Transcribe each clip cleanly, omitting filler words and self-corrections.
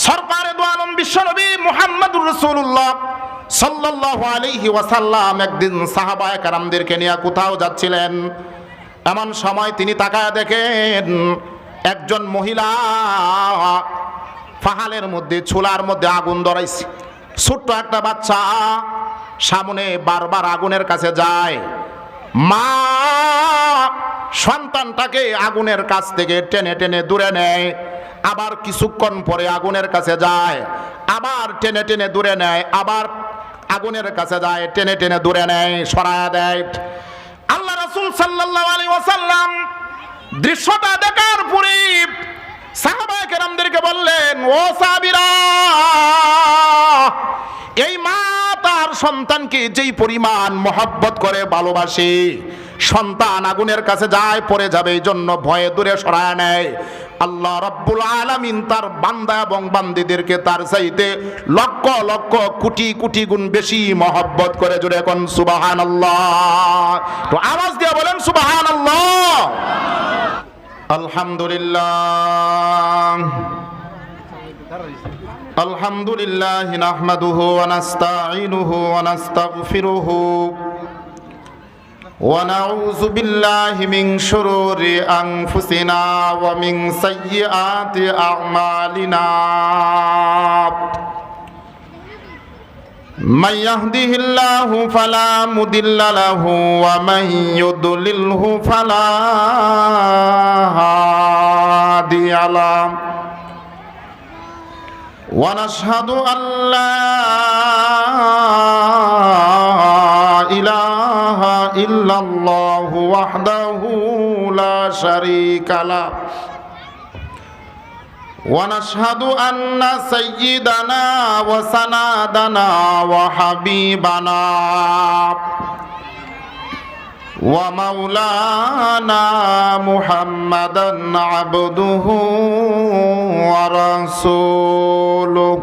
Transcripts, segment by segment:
সরকারে দু আলম বিশ্বনবী মুহাম্মদুর রাসূলুল্লাহ সাল্লাল্লাহু আলাইহি ওয়াসাল্লাম একদিন সাহাবায়ে কেরামদেরকে নিয়ে কোথাও যাচ্ছিলেন। এমন সময় তিনি তাকায় দেখেন একজন মহিলা ফাহালের মধ্যে, চুলার মধ্যে আগুন ধরাইছে। ছোট্ট একটা বাচ্চা সামনে বারবার আগুনের কাছে যায়। মা সন্তানটাকে আগুনের কাছ থেকে টেনে টেনে দূরে নেয়, আবার কিছুক্ষণ পরে আগুনের কাছে যায়, আবার টেনে টেনে দূরে নেয়, আবার আগুনের কাছে যায়, টেনে টেনে দূরে নেয়, সরায়া দেয়। আল্লাহ রাসূল সাল্লাল্লাহু আলাইহি ওয়াসাল্লাম দৃশ্যটা দেখার পরে সাহাবায়ে কেরামদেরকে বললেন, ও সাহাবীরা, এই মা তার সন্তানকে যেই পরিমাণ মহব্বত করে, ভালোবাসে, সন্তান আগুনের কাছে যায়, পড়ে যাবে, এই জন্য ভয়ে দূরে সরায় নেয়। আল্লাহ রাব্বুল আলামিন তার বান্দা এবং বান্দীদেরকে তার চাইতে লক্ষ লক্ষ কোটি কোটি গুণ বেশি মহব্বত করে। জোরে এখন সুবহানাল্লাহ, তো আওয়াজ দিয়ে বলেন সুবহানাল্লাহ। আলহামদুলিল্লাহ আলহামদুলিল্লাহ নাহমাদুহু ওয়া নাস্তাঈনুহু ওয়া নাস্তাগফিরুহু ওয়া নাউযু বিল্লাহি মিন শুরুরি আনফুসিনা ওয়া মিন সাইয়্যাতি আ'মালিনা। মান ইয়াহদিহিল্লাহু ফালা মুদিল্লা লাহু ওয়া মান ইউদ্লিলহু ফালা হাদিয়া লাহু। ونشهد أن لا إله إلا الله وحده لا شريك له ونشهد أن سيدنا وسندنا وحبيبنا ومولانا محمدا عبده ورسوله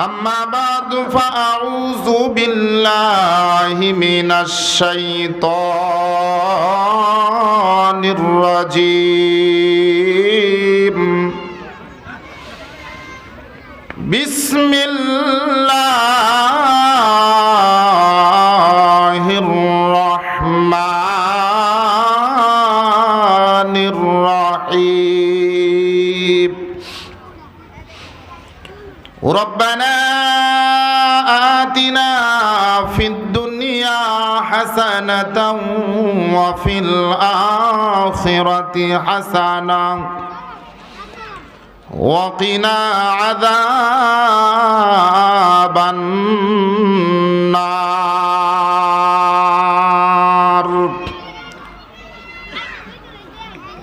أما بعد فأعوذ بالله من الشيطان الرجيم بسم الله الرحمن الرحيم ربنا آتنا في الدنيا حسنة وفي الآخرة حسنة وقنا عذاب النار.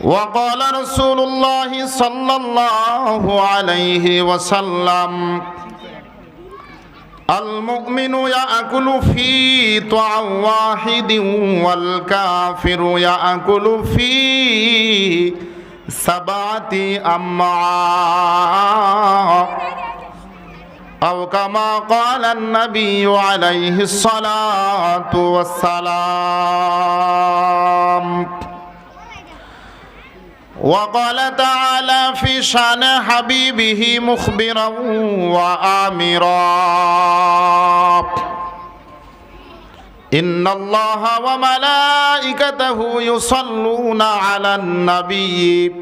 وقال رسول الله صلى الله عليه وسلم المؤمن يأكل في طعام واحد والكافر يأكل في سبعة أمعاء أو كما قال النبي عليه الصلاة والسلام. وقال تعالى في شأن حبيبه مخبرا وآمرا إن الله وملائكته يصلون على النبي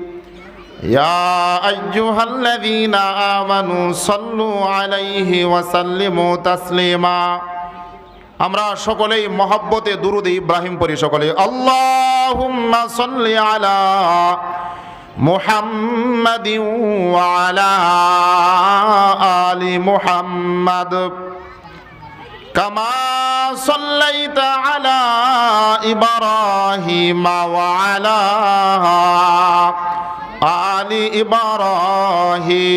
يا أيها الذين آمنوا صلوا عليه وسلموا تسليما. আমরা সকলেই মহব্বতে দুরূদ ইব্রাহিম পড়ি সকলে। আল্লাহুম্মা সাল্লি আলা মুহাম্মাদিন ওয়া আলা আলি মুহাম্মাদ কামা সাল্লাইতা আলা ইব্রাহিম ওয়া আলা আলি ইব্রাহিম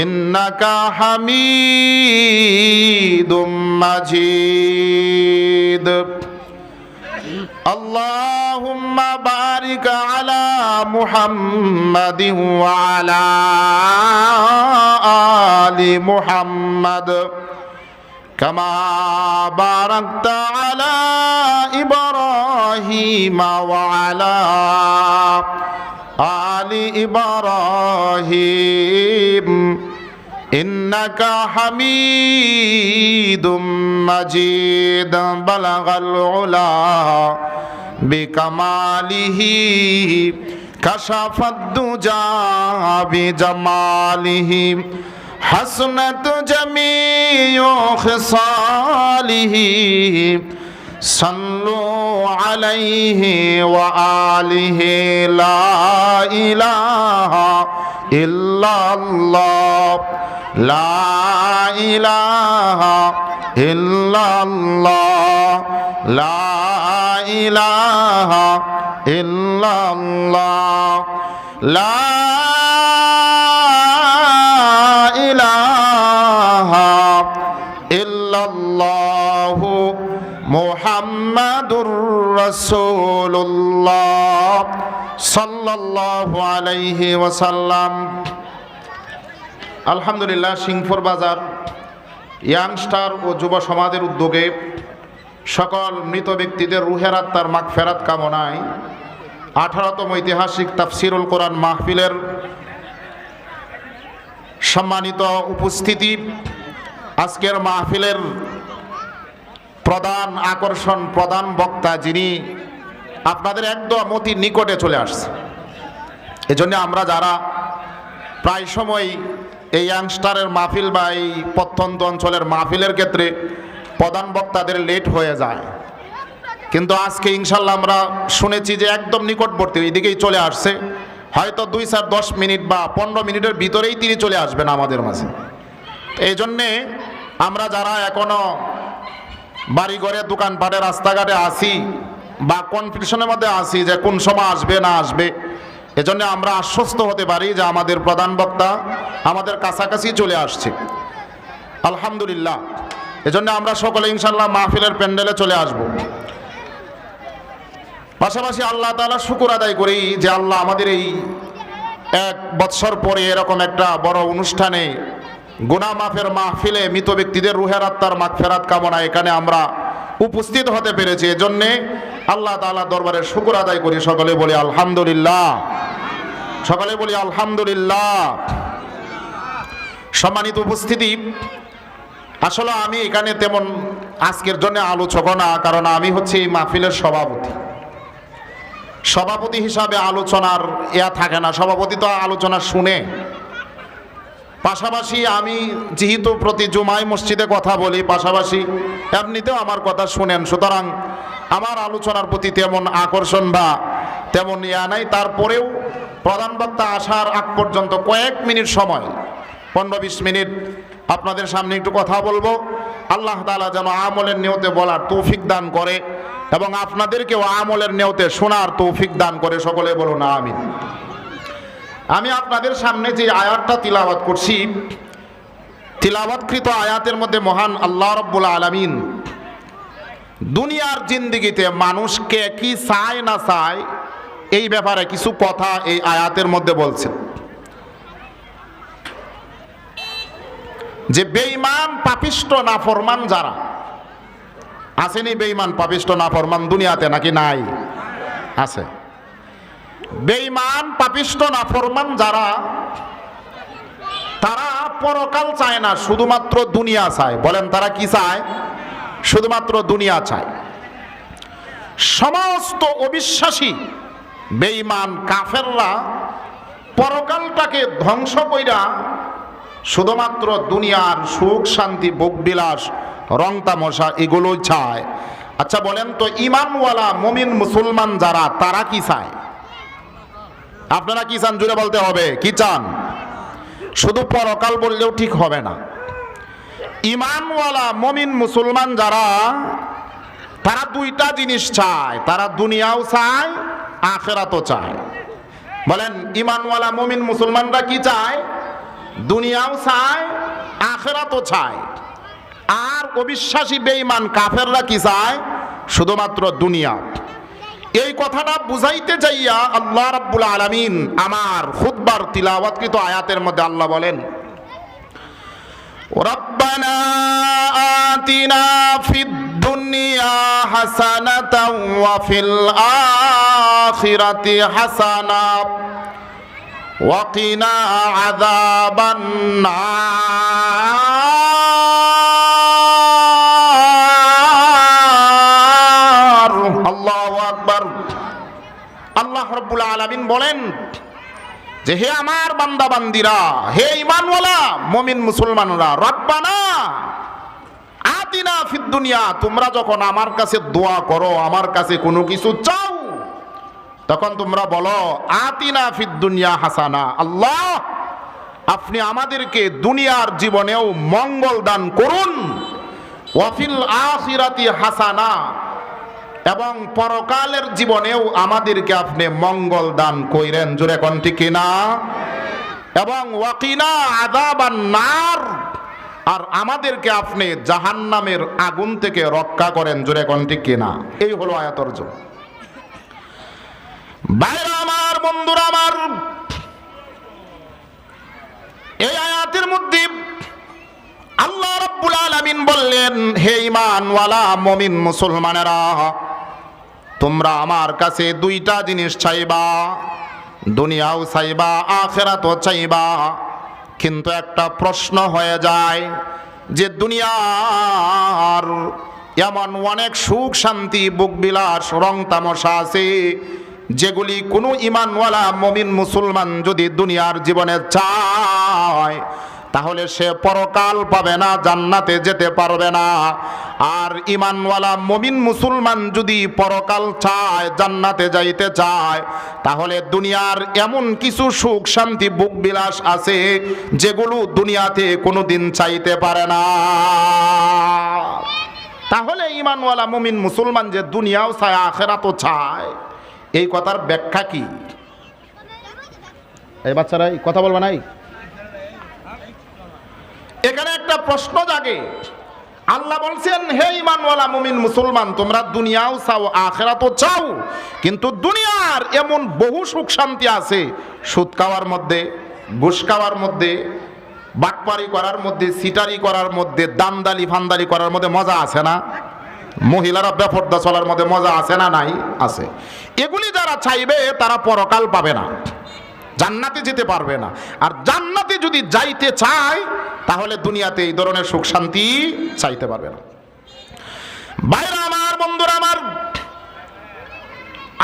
ইন্নাকা হামিদুম মাজিদ. আল্লাহুম্মা বারিক আলা মুহাম্মাদিন ওয়া আলা আলি মুহাম্মাদ কামা বারাকতা আলা ইব্রাহিম ওয়া আলা আলি ইব্রাহিম ইন্নাকা হামিদুম মাজিদ বালাগাল উলা বিকামালিহি কাশাফাদ দুজা বিজামালিহি হাসনাত জামিউ খিসালিহি সাল্লু আলাইহি ওয়া আলিহি লা ইলাহা ইল্লাল্লাহ লা ইলাহা ইল্লাল্লাহ লা ইলাহা ইল্লাল্লাহ লা ইলাহা ইল্লাল্লাহ মুহাম্মাদুর রাসূলুল্লাহ সাল্লাল্লাহু আলাইহি ওয়াসাল্লাম। আলহামদুলিল্লাহ, সিংফোর বাজার ইয়াংস্টার ও যুব সমাজের উদ্যোগে সকল মৃত ব্যক্তিদের রুহের আত্মার মাগফিরাত কামনায় 18তম ঐতিহাসিক তাফসিরুল কোরআন মাহফিলের সম্মানিত উপস্থিতি, আজকের মাহফিলের প্রধান আকর্ষণ, প্রধান বক্তা যিনি আপনাদের একদম অতি নিকটে চলে আসছে। এজন্য আমরা যারা প্রায় সময় এই ইয়াংস্টারের মাহফিল বা এই প্রত্যন্ত অঞ্চলের মাহফিলের ক্ষেত্রে প্রধান বক্তাদের লেট হয়ে যায়, কিন্তু আজকে ইনশাল্লাহ আমরা শুনেছি যে একদম নিকটবর্তী এইদিকেই চলে আসছে। হয়তো 2-10 মিনিট বা 15 মিনিটের ভিতরেই তিনি চলে আসবেন আমাদের মাঝে। এই জন্যে আমরা যারা এখনো বাড়িঘরে, দোকানপাটে, রাস্তাঘাটে আসি বা কনফিউশনের মধ্যে আসি যে কোন সময় আসবে না আসবে, এজন্য আমরা আশ্বস্ত হতে পারি যে আমাদের প্রধান বক্তা আমাদের কাছাকাছি চলে আসছে আলহামদুলিল্লাহ। এজন্য আমরা সকলে ইনশাল্লাহ মাহফিলের প্যান্ডেলে চলে আসব। পাশাপাশি আল্লাহ তাআলা শুকর আদায় করি যে আল্লাহ আমাদের এই 1 বৎসর পরে এরকম একটা বড় অনুষ্ঠানে, গুনাহ মাফের মাহফিলে, মৃত ব্যক্তিদের রুহের আত্মার মাগফিরাত কামনা এখানে আমরা উপস্থিত হতে পেরেছি। এজন্যে আল্লাহ তাআলা দরবারে শুকর আদায় করি। সকলে বলি আলহামদুলিল্লাহ, সকলে বলি আলহামদুলিল্লাহ। সম্মানিত উপস্থিতি, আসলে আমি এখানে তেমন আজকের জন্য আলোচক না, কারণ আমি হচ্ছে এই মাহফিলের সভাপতি হিসাবে আলোচনার থাকে না। সভাপতি তো আলোচনা শুনে, পাশাপাশি আমি যেহেতু প্রতি জুমায় মসজিদে কথা বলি, পাশাপাশি এমনিতেও আমার কথা শুনেন, সুতরাং আমার আলোচনার প্রতি তেমন আকর্ষণ বা তেমন নাই। তারপরেও প্রধান বক্তা আসার আগ পর্যন্ত কয়েক মিনিট সময়, 15-20 মিনিট আপনাদের সামনে একটু কথা বলবো। আল্লাহ তাআলা যেন আমলের নিয়তে বলার তৌফিক দান করে এবং আপনাদেরকেও আমলের নিয়তে শোনার তৌফিক দান করে। সকলে বলুন আমিন। আমি আপনাদের সামনে যে আয়াতটা তিলাওয়াত করছি, তিলাওয়াতকৃত আয়াতের মধ্যে মহান আল্লাহ রাব্বুল আলামিন দুনিয়ার জিন্দেগিতে মানুষকে কি চায় না চায় এই ব্যাপারে কিছু কথা এই আয়াতের মধ্যে বলছেন। যে বেঈমান, পাপিষ্ঠ, নাফরমান যারা আসেনি, বেঈমান, পাপিষ্ঠ, নাফরমান দুনিয়াতে নাকি নাই? আছে। বেঈমান, পাপিষ্ঠ, নাফরমান যারা, তারা পরকাল চায় না, শুধুমাত্র দুনিয়া চায়। বলেন তারা কি চায়? শুধুমাত্র দুনিয়া চায়। সমস্ত অবিশ্বাসী বেঈমান কাফেররা পরকালটাকে ধ্বংস কইরা শুধুমাত্র দুনিয়ার সুখ শান্তি, ভোগবিলাস, রং তামাশা এগুলোই চায়। আচ্ছা বলেন তো, ঈমানওয়ালা মুমিন মুসলমান যারা, তারা কি চায়? আপনারা কি চান? জুড়ে বলতে হবে, কি চান? শুধু পরকাল বললেও ঠিক হবে না। ঈমানওয়ালা মুমিন মুসলমান যারা, তারা দুইটা জিনিস চায়, তারা দুনিয়াও চায়, আখিরাতও চায়। বলেন ঈমানওয়ালা মুমিন মুসলমানরা কি চায়? দুনিয়াও চায়, আখিরাতও চায়। আর অবিশ্বাসী বেঈমান কাফেররা কি চায়? শুধুমাত্র দুনিয়া। এই কথাটা বুঝাইতে যাইয়া আল্লাহ রাব্বুল আলামিন আমার খুতবার তিলাওয়াতকৃত আয়াতের মধ্যে আল্লাহ বলেন, রব্বানা আতিনা ফিদ দুনিয়া হাসানাতাও ওয়া ফিল আখিরাতি হাসানা ওয়া কিনা আযাবান নার। আল্লাহু আকবার। আল্লাহ রাব্বুল আলামিন বলেন যে হে আমার বান্দা বান্দিরা, হে ঈমানওয়ালা মুমিন মুসলমানরা, রব্বানা আতিনা ফিদ দুনিয়া, তোমরা যখন আমার কাছে দোয়া করো, আমার কাছে কোনো কিছু চাও, তখন তোমরা বলো আতিনা ফিদ দুনিয়া হাসানা, আল্লাহ আপনি আমাদেরকে দুনিয়ার জীবনেও মঙ্গল দান করুন, ওয়া ফিল আখিরাতি হাসানা, এবং পরকালের জীবনেও আমাদেরকে আপনি মঙ্গল দান কইরেন। জোরে কোন ঠিক কিনা? এবং ওয়াকিনা আযাবান নার, আর আমাদেরকে আপনি জাহান্নামের আগুন থেকে রক্ষা করেন। জোরে কোন ঠিক কিনা? এই হলো আয়াতের অর্থ। ভাইরা আমার, বন্ধুরা আমার, এই আয়াতের মধ্যে আল্লাহ রাব্বুল আলামিন বললেন, হে ঈমানওয়ালা মুমিন মুসলমানেরা, তোমরা আমার কাছে দুইটা জিনিস চাইবা, দুনিয়াও চাইবা, আখিরাতও চাইবা। কিন্তু একটা প্রশ্ন হয়ে যায় যে দুনিয়ার এমন অনেক সুখ শান্তি বুক বিলাস রং তামাশা আছে যেগুলি কোনো ঈমানওয়ালা মুমিন মুসলমান যদি দুনিয়ার জীবনে চায় তাহলে সে পরকাল পাবে না, জান্নাতে যেতে পারবে না। আর ঈমানওয়ালা মুমিন মুসলমান যদি পরকাল চায়, জান্নাতে যাইতে চায়, তাহলে দুনিয়ার এমন কিছু সুখ শান্তি বুক বিলাস আছে যেগুলো দুনিয়াতে কোনোদিন চাইতে পারে না। তাহলে ঈমানওয়ালা মুমিন মুসলমান যে দুনিয়াও চায়, আখিরাতও চায়, এই কথার ব্যাখ্যা কি? এই বাচ্চারা কথা বলবে নাই? এখানে একটা প্রশ্ন জাগে। আল্লাহ বলছেন, হে ঈমানওয়ালা মুমিন মুসলমান, তোমরা দুনিয়াও চাও, আখিরাতও চাও, কিন্তু দুনিয়ার এমন বহু সুখ শান্তি আছে, সুদ খাওয়ার মধ্যে, ঘুষ খাওয়ার মধ্যে, বাটপারি করার মধ্যে, সিটারি করার মধ্যে, দামদালি ফান্দালি করার মধ্যে মজা আছে না? মহিলারা বেপরদা চলার মধ্যে মজা আছে না? নাই, আছে। এগুলি যারা চাইবে তারা পরকাল পাবে না, জান্নাতে যেতে পারবে না। আর জান্নাতে যদি যাইতে চায় তাহলে দুনিয়াতে এই ধরনের সুখ শান্তি চাইতে পারবে না। ভাইরা আমার, বন্ধুরা আমার,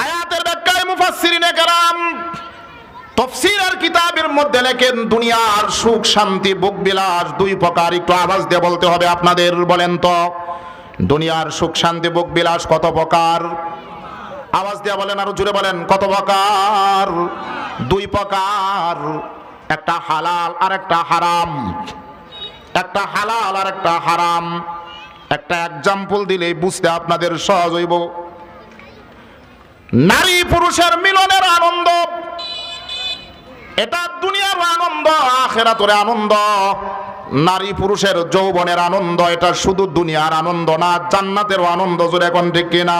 আয়াতের ব্যাখ্যায় মুফাসসিরিনে কেরাম তাফসীরের কিতাবের মধ্যে লেখেন দুনিয়ার সুখ শান্তি বুক বিলাস দুই প্রকার। একটু আওয়াজ দিয়ে বলতে হবে আপনাদের, বলেন তো দুনিয়ার সুখ শান্তি বুক বিলাস কত প্রকার? আওয়াজ দিয়ে বলেন, আরো জোরে বলেন, কত প্রকার? দুই প্রকার। একটা হালাল আর একটা হারাম। একটা হালাল আর একটা হারাম। একটা এক্সাম্পল দিলেই বুঝতে আপনাদের সহজ হইব। নারী পুরুষের মিলনের আনন্দ, এটা দুনিয়ার আনন্দ, আখিরাতের আনন্দ। নারী পুরুষের যৌবনের আনন্দ, এটা শুধু দুনিয়ার আনন্দ না, জান্নাতেরও আনন্দ। জোরে কোন ঠিক কিনা?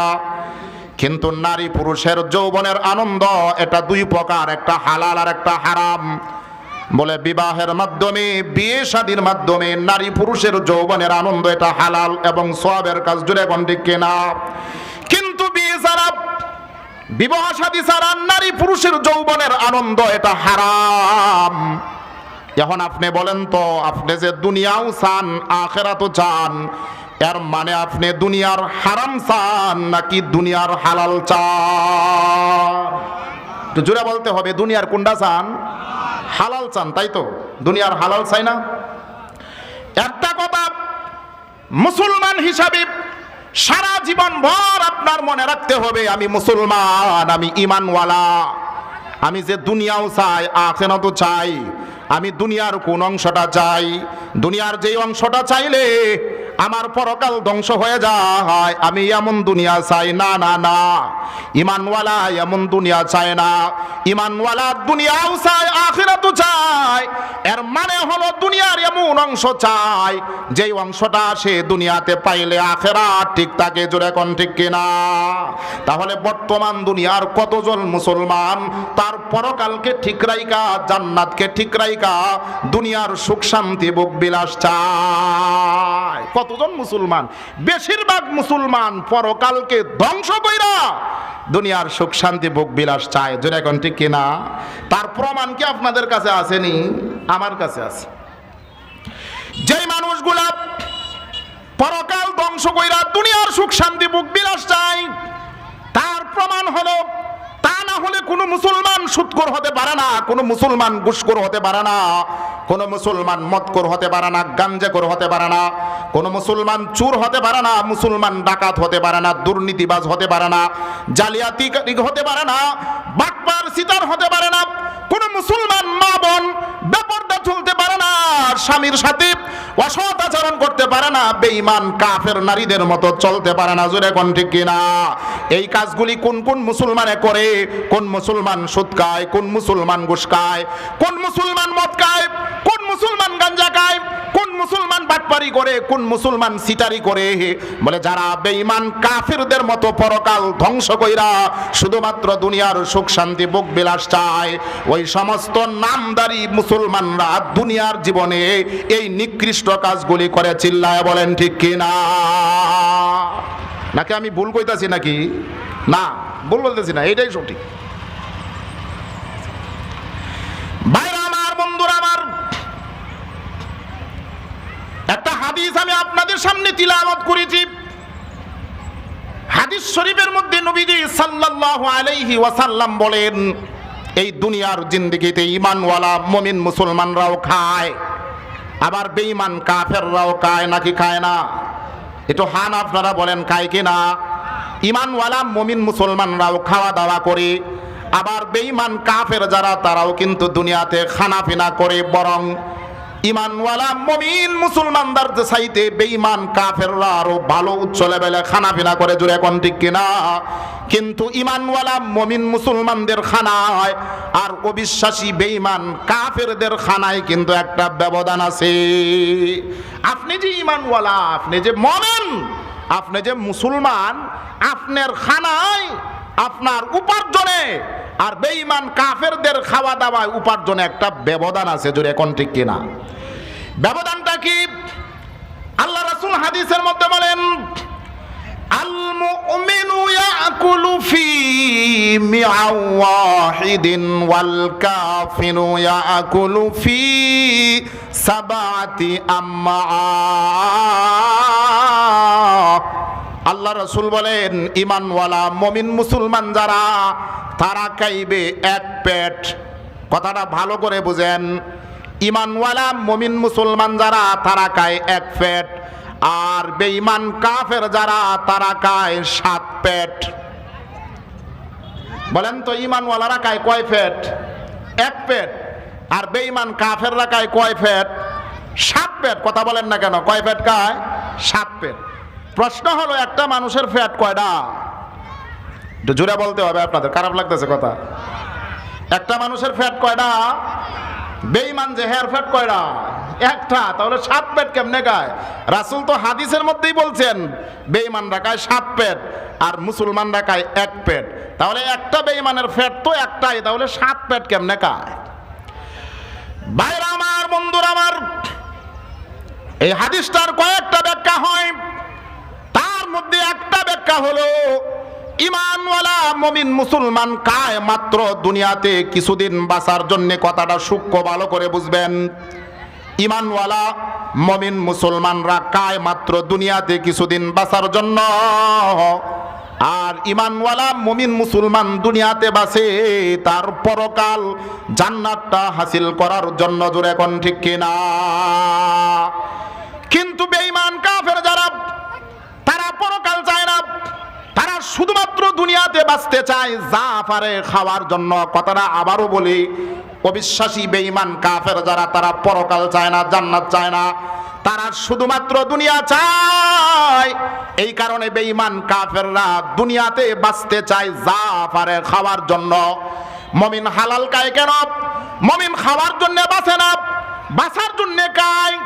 কিন্তু নারী পুরুষের যৌবনের আনন্দ এটা দুই প্রকার, একটা হালাল আর একটা হারাম। বলে বিবাহের মাধ্যমে, বিয়ে শাদীর মাধ্যমে নারী পুরুষের যৌবনের আনন্দ এটা হালাল এবং সওয়াবের কাজ। জোরে কোন ঠিক কিনা? কিন্তু বিয়ে ছাড়া, বিবাহ শাদী ছাড়া নারী পুরুষের যৌবনের আনন্দ এটা হারাম। এখন আপনি বলেন তো, আপনি যে দুনিয়াও চান, আখিরাতও চান, এর মানে আপনি দুনিয়ার হারাম চান নাকি দুনিয়ার হালাল চান? তো জোরে বলতে হবে, দুনিয়ার কোনটা চান? হালাল চান, তাই তো? দুনিয়ার হালাল চাই না? একটা কথা মুসলমান হিসাবে সারা জীবন ভর আপনার মনে রাখতে হবে, আমি মুসলমান, আমি ঈমানওয়ালা, আমি যে দুনিয়াও চাই, আখিরাতও চাই। আমি দুনিয়ার কোন অংশটা চাই? দুনিয়ার যেই অংশটা চাইলে আমার পরকাল ধ্বংস হয়ে যায়, আমি এমন দুনিয়া চাই না। না না, ঈমানওয়ালা এমন দুনিয়া চায় না। ঈমানওয়ালা দুনিয়াও চায়, আখিরাতও চায়। এর মানে হলো দুনিয়ার এমন অংশ চাই যেই অংশটা সে দুনিয়াতে পাইলে আখিরাত ঠিক থাকে। জোরে কোন ঠিক কিনা? তাহলে বর্তমান দুনিয়ার কতজন মুসলমান তার পরকালকে ঠিক রাইকা, জান্নাতকে ঠিক রাইকা দুনিয়ার সুখ শান্তি বুক বিলাস চায়? কতজন মুসলমান, বেশিরভাগ মুসলমান পরকালকে ধ্বংস কইরা দুনিয়ার সুখ শান্তি ভোগ বিলাস চায়। জোরে এখন ঠিক কিনা? তার প্রমাণ কি আপনাদের কাছে আসেনি? আমার কাছে আছে। যেই মানুষগুলা পরকাল ধ্বংস কইরা দুনিয়ার সুখ শান্তি ভোগ বিলাস চায়, তার প্রমাণ হলো, তা না হলে কোনো মুসলমান সুদখোর হতে পারে না, কোনো মুসলমান ঘুষখোর হতে পারে না, কোনো মুসলমান মদখোর হতে পারে না, গাঞ্জাখোর হতে পারে না, কোনো মুসলমান চোর হতে পারে না, মুসলমান ডাকাত হতে পারে না, দুর্নীতিবাজ হতে পারে না, জালিয়াতি হতে পারে না, বাটপার সিতার হতে পারে না, কোনো মুসলমান মা বোন বেপরদা চলতে পারে না, স্বামীর সাথে অসৎ আচরণ করতে পারে না, বেঈমান কাফের নারীদের মতো চলতে পারে না। জোরে কোন ঠিক কিনা? এই কাজগুলি কোন কোন মুসলমানে করে? কোন মুসলমান সুদ খায়, কোন মুসলমান ঘুষ খায়, কোন মুসলমান মদ খায়, কোন মুসলমান গাঞ্জা খায়, কোন মুসলমান বাটপারি করে, কোন মুসলমান সিটারি করে? বলে যারা বেঈমান কাফেরদের মতো পরকাল ধ্বংস কইরা শুধুমাত্র দুনিয়ার সুখ শান্তি ভোগ বিলাস চায়, ওই সমস্ত নামদারি মুসলমানরা দুনিয়ার জীবনে এই নিকৃষ্ট কাজগুলি করে। চিল্লায় বলেন ঠিক কিনা? নাকি আমি ভুল কইতাছি? নাকি না ভুল বলতেছি না, এটাই সঠিক। ভাইরা আমার, বন্ধুরা আমার, একটা হাদিস আমি আপনাদের সামনে তিলাওয়াত করেছি। হাদিস শরীফের মধ্যে নবীজি সাল্লাল্লাহু আলাইহি ওয়াসাল্লাম বলেন, এই দুনিয়ার জিন্দেগিতে ঈমানওয়ালা মুমিন মুসলমানরাও খায়, আবার বেঈমান কাফেররাও খায়। নাকি খায় না? একটু হান আপনারা বলেন, খায় কি না? ঈমানওয়ালা মুমিন মুসলমানরাও খাওয়া দাওয়া করে, আবার বেঈমান কাফের যারা তারাও কিন্তু দুনিয়াতে খানাপিনা করে। বরং ঈমানওয়ালা মুমিন মুসলমানদের চাইতে বেঈমান কাফেররা আরো ভালো উচ্চ লেভেলে খানাপিনা করে। জোরে কোন ঠিক কিনা? কিন্তু ঈমানওয়ালা মুমিন মুসলমানদের খানায় আর অবিশ্বাসী বেঈমান কাফেরদের খানায় কিন্তু একটা ব্যবধান আছে। আপনি যে ঈমানওয়ালা, আপনি যে মুমিন, আপনি যে মুসলমান, আপনার খানায় আপনার উপার্জনে আর বেঈমান কাফেরদের খাওয়া দাওয়ায় উপার্জনে একটা ব্যবধান আছে। জোরে কোন ঠিক কিনা? ব্যবধানটা কি? আল্লাহ রাসূল হাদিসের মধ্যে বলেন, আল মুমিনু ইয়াকুলু ফি মিআও ওয়াহিদিন ওয়াল কাফিরু ইয়াকুলু ফি সাবাতি আম্মা। আল্লাহ রাসূল বলেন, ঈমানওয়ালা মুমিন মুসলমান যারা, তারা খাইবে এক পেট। কথাটা ভালো করে বুঝেন। ঈমানওয়ালা মুমিন মুসলমান যারা, তারা খায় এক পেট, আর বেঈমান কাফের যারা, তারা খায় 7 পেট। বলেন তো, ঈমানওয়ালারা খায় কয় পেট? এক পেট। আর বেঈমান কাফেররা খায় কয় পেট? 7 পেট। কথা বলেন না কেন? কয় পেট খায়? 7 পেট। প্রশ্ন হলো, একটা মানুষের পেট কয়টা? একটু জোরে বলতে হবে আপনাদের, খারাপ লাগতেছে কথা। একটা মানুষের পেট কয়টা? বেঈমান যে হের পেট কয়টা? একটা। তাহলে 7 পেট কেমনে খায়? রাসূল তো হাদিসের মধ্যেই বলছেন, বেঈমানরা খায় 7 পেট আর মুসলমানরা খায় 1 পেট। তাহলে একটা বেঈমানের পেট তো একটাই, তাহলে 7 পেট কেমনে খায়? ভাইরা আমার, বন্ধুরা আমার, এই হাদিসটার কয়েকটা ব্যাখ্যা হয়। তার মধ্যে একটা ব্যাখ্যা হলো, ঈমানওয়ালা মুমিন মুসলমান খায় মাত্র দুনিয়াতে কিছুদিন বাঁচার জন্য। কথাটা সূক্ষ্ম ভালো করে বুঝবেন। ঈমানওয়ালা মুমিন মুসলমানরা খায় মাত্র দুনিয়াতে কিছুদিন বাঁচার জন্য, আর ঈমানওয়ালা মুমিন মুসলমান দুনিয়াতে বাঁচে তার পরকাল জান্নাতটা হাসিল করার জন্য। জোরে কোন ঠিক কিনা? কিন্তু বেঈমান কাফের যারা, তারা পরকাল চায় না, তারা শুধুমাত্র দুনিয়াতে বাঁচতে চায়, যা পারে খাওয়ার জন্য। কথাটা আবারও বলি, অবিশ্বাসী বেঈমান কাফের যারা, তারা পরকাল চায় না, জান্নাত চায় না, তারা শুধুমাত্র দুনিয়া চায়। এই কারণে বেঈমান কাফেররা দুনিয়াতে বাঁচতে চায়, যা পারে খাওয়ার জন্য। মুমিন হালাল খায় কেন? মুমিন খাওয়ার জন্য বাঁচে না, বাঁচার জন্য খায়।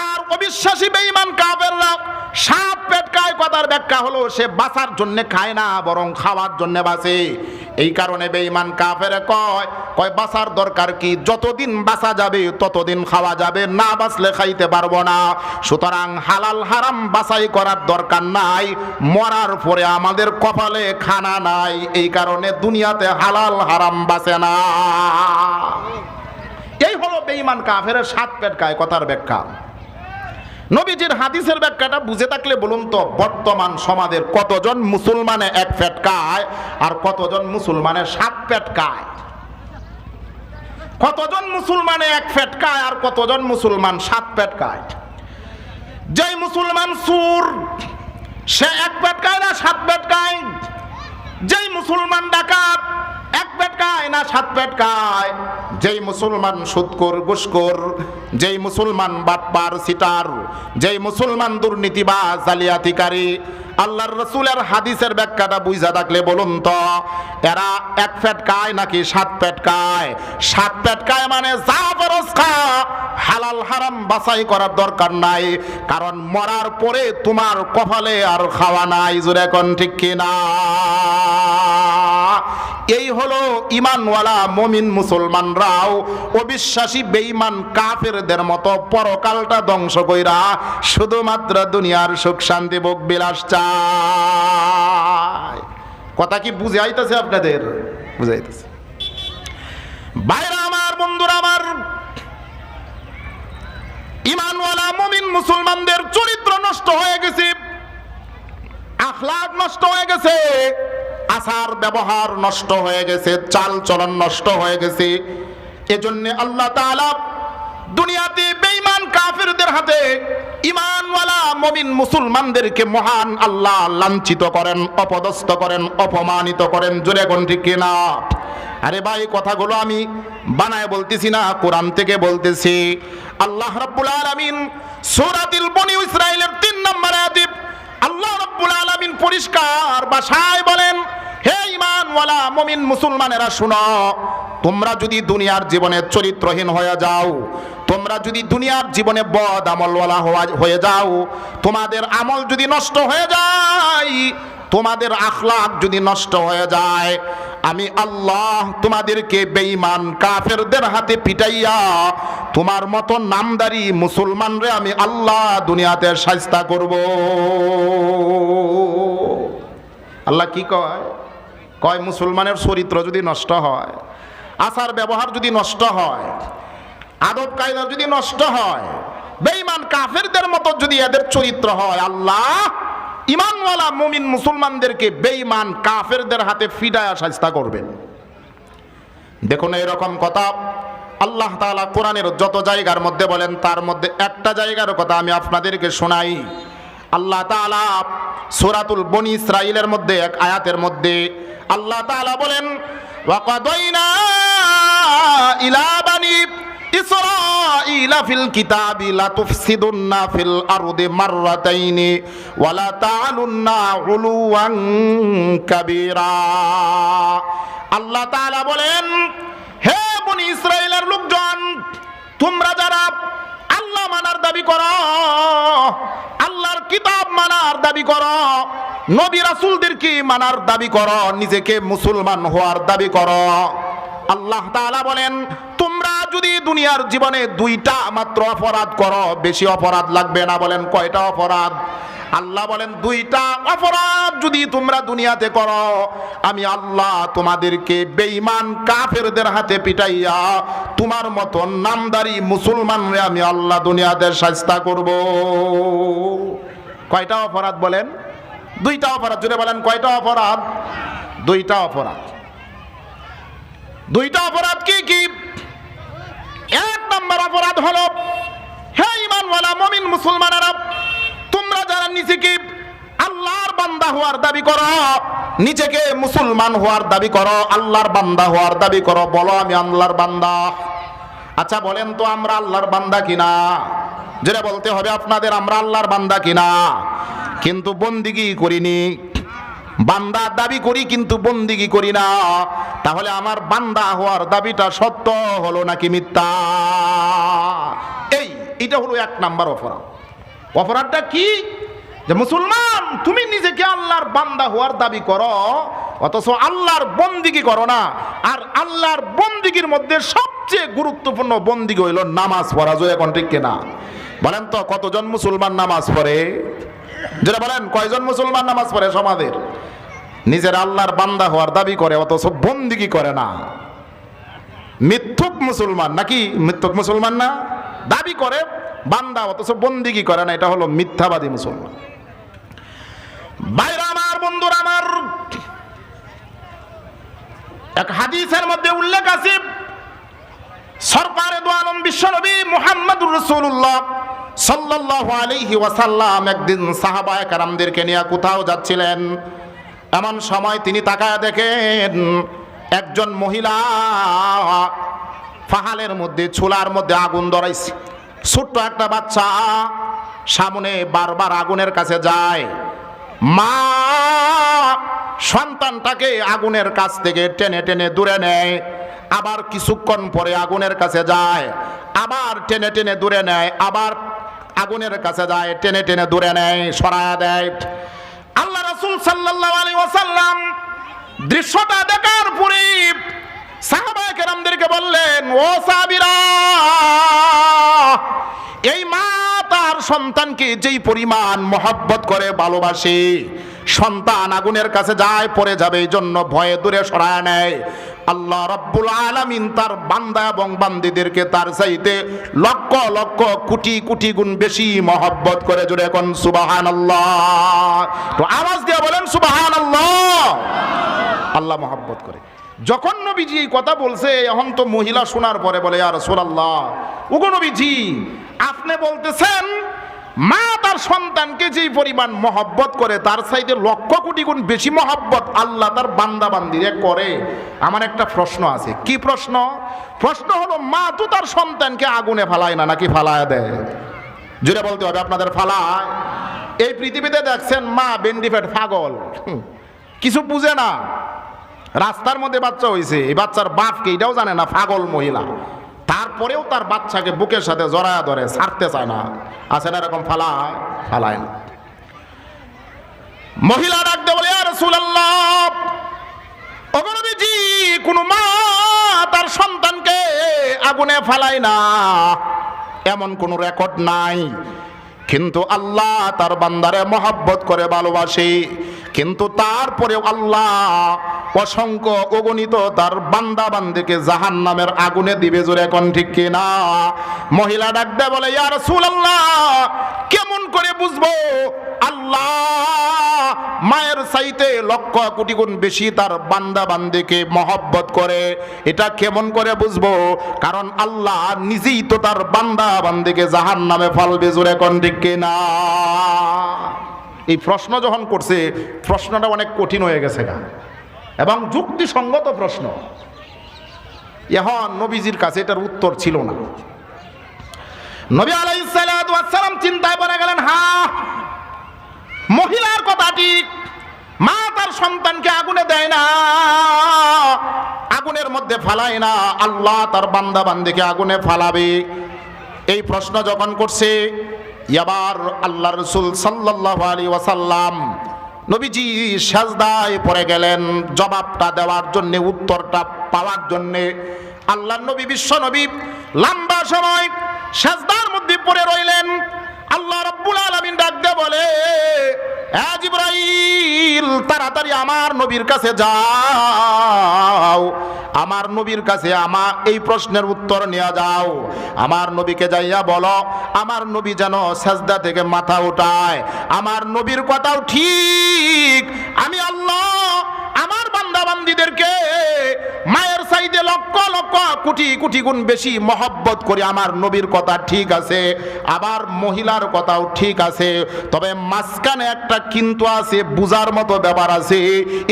আর অবিশ্বাসী বেঈমান কাফেররা সাত পেট খায় কথার ব্যাখ্যা হলো সে বাঁচার জন্য খায় না, বরং খাওয়ার জন্য বাঁচে। এই কারণে বেঈমান কাফের কয় বাঁচার দরকার কি, যতদিন বাঁচা যাবে ততদিন খাওয়া যাবে, না বাঁচলে খাইতে পারবো না। সুতরাং হালাল হারাম বাছাই করার দরকার নাই, মরার পরে আমাদের কপালে খানা নাই, এই কারণে দুনিয়াতে হালাল হারাম বাঁচে না। এই হলো বেঈমান কাফের সাত পেট খায় কথার ব্যাখ্যা। নবীজির হাদিসের ব্যাখ্যাটা বুঝে থাকলে বলুন তো, বর্তমান সমাজের কতজন মুসলমানে এক পেট খায় আর কতজন মুসলমানে সাত পেট খায়? কতজন মুসলমানে এক পেট খায় আর কতজন মুসলমান সাত পেট খায়? যেই মুসলমান সুর সে এক পেট খায় না সাত পেট খায়? যেই মুসলমান ডাকাত এক পেট খায় না সাত পেট খায়? যেই মুসলমান সুদখোর ঘুষখোর, যেই মুসলমান বাটপার সিটার, যেই মুসলমান দুর্নীতিবাজ জালিয়াতিকারী, আল্লাহর রাসূলের হাদিসের ব্যাখ্যাটা বুঝা থাকলে বলুন তো, এরা এক পেট খায় নাকি সাত পেট খায়? সাত পেট খায় মানে যা ফরজ খা, হালাল হারাম বাছাই করার দরকার নাই, কারণ মরার পরে তোমার কপালে আর খাওয়া নাই। জোরে কোন ঠিক কিনা? এই হলো ঈমানওয়ালা মুমিন মুসলমানরাও অবিশ্বাসী বেঈমান কাফেরদের মতো পরকালটা ধ্বংস কইরা শুধুমাত্র দুনিয়ার সুখ শান্তি ভোগ বিলাস চায়। কথা কি বুঝে আইতেছে আপনাদের? বুঝে আইতেছে? ভাইরা আমার, বন্ধুরা আমার, ঈমানওয়ালা মুমিন মুসলমানদের চরিত্র নষ্ট হয়ে গেছে, আখলাক নষ্ট হয়ে গেছে, আচার ব্যবহার নষ্ট হয়ে গেছে, চাল চলন নষ্ট হয়ে গেছে। এজন্য আল্লাহ তাআলা দুনিয়াতে বেঈমান কাফেরদের হাতে ঈমানওয়ালা মুমিন মুসলমানদেরকে মহান আল্লাহ লাঞ্ছিত করেন, অপদস্থ করেন, অপমানিত করেন। জোরে কোন ঠিক কিনা? আরে ভাই, কথাগুলো আমি বানায় বলতেছি না, কোরআন থেকে বলতেছি। আল্লাহ রাব্বুল আলামিন সূরাতুল বনী ইসরাঈলের 3 নম্বর আয়াতে আল্লাহ রাব্বুল আলামিন পরিষ্কার ভাষায় বলেন, হে ঈমানওয়ালা মুমিন মুসলমানেরা শুনো, তোমরা যদি দুনিয়ার জীবনে চরিত্রহীন হয়ে যাও, তোমরা যদি দুনিয়ার জীবনে বদ আমলওয়ালা হয়ে যাও, তোমাদের আমল যদি নষ্ট হয়ে যায়, তোমাদের আখলাক যদি নষ্ট হয়ে যায়, আমি আল্লাহ তোমাদেরকে বেঈমান কাফেরদের হাতে পিটাইয়া তোমার মতো নামদারি মুসলমানরে আমি আল্লাহ দুনিয়াতে শায়েস্তা করব। আল্লাহ কি কয়? কয় মুসলমানের চরিত্র যদি নষ্ট হয়, আচার ব্যবহার যদি নষ্ট হয়, আদব কায়দা যদি নষ্ট হয়, বেঈমান কাফেরদের মতো যদি এদের চরিত্র হয়, আল্লাহ ঈমানওয়ালা মুমিন মুসলমানদেরকে বেঈমান কাফেরদের হাতে ফিডায়া শায়েস্তা করবেন। দেখুন, এরকম কথা আল্লাহ তাআলা কোরআনের যত জায়গার মধ্যে বলেন, তার মধ্যে একটা জায়গার কথা আমি আপনাদেরকে শোনাই। আল্লাহ তাআলা সূরাতুল বনী ইসরাঈলের মধ্যে এক আয়াতের মধ্যে আল্লাহ তাআলা বলেন, ওয়াকাদাইনা ইলা বানি ইসরাঈলা ফিল কিতাবি লা তুফসিদুন্না ফিল আরদি মাররাতাইনি ওয়া লা তা'লুন্না উলুওয়ান কাবীরা। আল্লাহ তাআলা বলেন, হে বনী ইসরাঈলের লোকজন, তোমরা যারা আল্লাহ মানার দাবি করো, আল্লাহর কিতাব মানার দাবি করো, নবী রাসূলদেরকে মানার দাবি করো, নিজেকে মুসলমান হওয়ার দাবি করো, আল্লাহ তাআলা বলেন, তোমরা যদি দুনিয়ার জীবনে দুইটা মাত্র অপরাধ করো, বেশি অপরাধ লাগবে না। বলেন কয়টা অপরাধ? আল্লাহ বলেন দুইটা অপরাধ যদি তোমরা দুনিয়াতে করো, আমি আল্লাহ তোমাদেরকে বেঈমান কাফেরদের হাতে পিটাইয়া তোমার মতো নামদারি মুসলমানরে আমি আল্লাহ দুনিয়াতে শায়েস্তা করব। কয়টা অপরাধ বলেন? দুইটা অপরাধ। জুড়ে বলেন কয়টা অপরাধ? দুইটা অপরাধ। দুইটা অপরাধ কি কি? এক নম্বর অপরাধ হলো, হে ঈমানওয়ালা মুমিন মুসলমানেরা, তোমরা যারা নিজেকে আল্লাহর বান্দা হওয়ার দাবি করো, নিজেকে মুসলমান হওয়ার দাবি করো, আল্লাহর বান্দা হওয়ার দাবি করো, বলো আমি আল্লাহর বান্দা। আচ্ছা বলেন তো, আমরা আল্লাহর বান্দা কিনা? যেটা বলতে হবে আপনাদের, আমরা আল্লাহর বান্দা কিনা? কিন্তু বন্দিগি করিনি। বান্দা দাবি করি কিন্তু বন্দিগি করি না। তাহলে আমার বান্দা হওয়ার দাবিটা সত্য হলো নাকি মিথ্যা? এটা হলো এক নাম্বার অপরাধ। অপরাধটা কি? যে মুসলমান তুমি নিজেকে আল্লাহর বান্দা হওয়ার দাবি করো, অথচ আল্লাহর বন্দিগি করো না। আর আল্লাহর বন্দিগির মধ্যে সবচেয়ে গুরুত্বপূর্ণ বন্দিগি হইল নামাজ পড়া। জয় এখন ঠিক কিনা বলেন তো, কতজন মুসলমান নামাজ পড়ে? যেটা বলেন, কয়জন মুসলমান নামাজ পড়ে সমাজের? নিজের আল্লাহর বান্দা হওয়ার দাবি করে, অথচ বন্দিগি করে না। মিথ্যুক মুসলমান নাকি? মিথ্যুক মুসলমান না? দাবি করে বান্দা অথচ বন্দিগি করে না, এটা হলো মিথ্যাবাদী মুসলমান। ভাইরা আমার, বন্ধুরা আমার, এক হাদিসের মধ্যে উল্লেখ আছে, সরকারে দো আলম বিশ্বনবী মুহাম্মদুর রাসূলুল্লাহ সাল্লাল্লাহু আলাইহি ওয়াসাল্লাম একদিন সাহাবায়ে কেরামদেরকে নিয়ে কোথাও যাচ্ছিলেন। এমন সময় তিনি তাকায় দেখেন একজন মহিলা ফাহালের মধ্যে, চুলার মধ্যে আগুন ধরাইছে। ছোট্ট একটা বাচ্চা সামনে বারবার আগুনের কাছে যায়। মা সন্তানটাকে আগুনের কাছ থেকে টেনে টেনে দূরে নেয়, আবার কিছুক্ষণ পরে আগুনের কাছে যায়, আবার টেনে টেনে দূরে নেয়, আবার আগুনের কাছে যায়, টেনে টেনে দূরে নেয়, সরায়া দেয়। আল্লাহ রাসূল সাল্লাল্লাহু আলাইহি ওয়াসাল্লাম দৃশ্যটা দেখার পরে সাহাবায়ে কেরামদেরকে বললেন, ও সাহাবীরা, এই মা তার সন্তানকে যেই পরিমাণ মহব্বত করে, ভালোবাসে, সন্তান আগুনের কাছে যায়, পড়ে যাবে, এই জন্য ভয়ে দূরে সরায় নেয়। আল্লাহ রাব্বুল আলামিন তার বান্দা এবং বান্দীদেরকে তার চাইতে লক্ষ লক্ষ কোটি কোটি গুণ বেশি মহব্বত করে। জোরে এখন সুবহানাল্লাহ, তো আওয়াজ দিয়ে বলেন সুবহানাল্লাহ। আল্লাহ মহব্বত করে। যখন নবীজি এই কথা বলছে, এখন তো মহিলা শোনার পরে বলে, ইয়া রাসূলুল্লাহ, ওগো নবীজি, আপনি বলতেছেন মা তার সন্তানকে যেই পরিমাণ মহব্বত করে, তার চাইতে লক্ষ কোটি গুণ বেশি মহব্বত আল্লাহ তার বান্দা বান্দিরে করে। আমার একটা প্রশ্ন আছে। কি প্রশ্ন? প্রশ্ন হলো, মা তো তার সন্তানকে আগুনে ফালায় না, নাকি ফালায় দেয়? জোরে বলতে হবে আপনাদের, ফালায়। এই পৃথিবীতে দেখছেন মা বেন্ডিফেট পাগল, কিছু বুঝে না। রাস্তার মধ্যে বাচ্চা হয়েছে, এই বাচ্চার বাপকে এটাও জানে না, পাগল মহিলা, তারপরেও তার বাচ্চাকে বুকের সাথে জড়ায়া ধরে, ছাড়তে চায় না। আছে না এরকম? ফালায় না। মহিলা ডাকতে বলে, ইয়া রাসূলুল্লাহ, ওগো নবীজি, কোন মা তার সন্তানকে আগুনে ফালায় না, এমন কোন রেকর্ড নাই। কিন্তু আল্লাহ তার বান্দারে মহব্বত করে, ভালোবাসে। কিন্তু তারপরেও আল্লাহ অসংখ্য অগণিত তার বান্দা বান্দিকে জাহান্নামের আগুনে দিবে। জোরে এখন ঠিক কিনা? মহিলা ডাক দেয় বলে, ইয়া রাসূলুল্লাহ, কেমন করে বুঝবো আল্লাহ মায়ের চাইতে লক্ষ কোটি গুণ বেশি তার বান্দা বান্দিকে মহব্বত করে? এটা কেমন করে বুঝবো? কারণ আল্লাহ নিজেই তো তার বান্দা বান্দিকে জাহান্নামে ফেলবে। জোরে এখন ঠিক কিনা? এই প্রশ্ন যখন করছে, প্রশ্নটা অনেক কঠিন হয়ে গেছে গা, এবং যুক্তিসঙ্গত প্রশ্ন। এখন নবীজির কাছে এটার উত্তর ছিল না। নবী আলাইহিস সালাতু ওয়াস সালাম চিন্তায় পড়ে গেলেন, হ্যাঁ, মহিলার কথা ঠিক, মা তার সন্তানকে আগুনে দেয় না, আগুনের মধ্যে ফালায় না, আল্লাহ তার বান্দা বান্দিকে আগুনে ফালাবে। এই প্রশ্ন যখন করছে, এবার আল্লাহ রাসূল সাল্লাল্লাহু আলাইহি ওয়াসাল্লাম নবীজি সাজদায় পড়ে গেলেন জবাবটা দেওয়ার জন্য, উত্তরটা পাওয়ার জন্য। আল্লাহর নবী, বিশ্ব নবী লম্বা সময় সাজদার মধ্যে পড়ে রইলেন। আল্লাহ রাব্বুল আলামিন ডাক দিয়ে বলে, হে জিবরাইল, তাড়াতাড়ি আমার নবীর কাছে যাও, আমার নবীর কাছে আমার এই প্রশ্নের উত্তর নিয়ে যাও। আমার নবীকে যাইয়া বলো, আমার নবী যেন সাজদা থেকে মাথা উঠায়। আমার নবীর কথাও ঠিক, আমি আল্লাহ আমার বান্দা বান্দীদেরকে মায়ের চাইতে লক্ষ লক্ষ কোটি কোটি গুণ বেশি মহব্বত করি। আমার নবীর কথা ঠিক আছে, আবার মহিলার কথাও ঠিক আছে, তবে মাঝখানে একটা কিন্তু আছে, বুঝার মতো ব্যাপার আছে।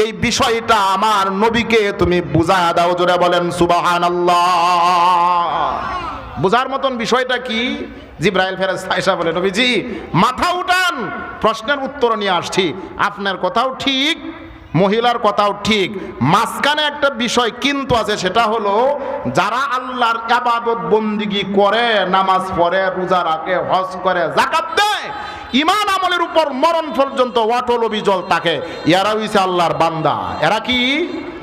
এই বিষয়টা আমার নবীকে তুমি বুঝায়া দাও। জোরে বলেন সুবহানাল্লাহ। বুঝার মতন বিষয়টা কি? জিবরাইল ফেরেশতা এসে বলে, নবীজি মাথা উঠান, প্রশ্নের উত্তর নিয়ে আসছি। আপনার কথাও ঠিক, মহিলার কথাও ঠিক, মাঝখানে একটা বিষয় কিন্তু আছে, সেটা হলো যারা আল্লাহর ইবাদত বন্দিগি করে, নামাজ পড়ে, রোজা রাখে, হজ করে, যাকাত দেয়, ইমান আমলের উপর মরণ পর্যন্ত অটল অবিচল থাকে, এরা হইছে আল্লাহর বান্দা। এরা কি?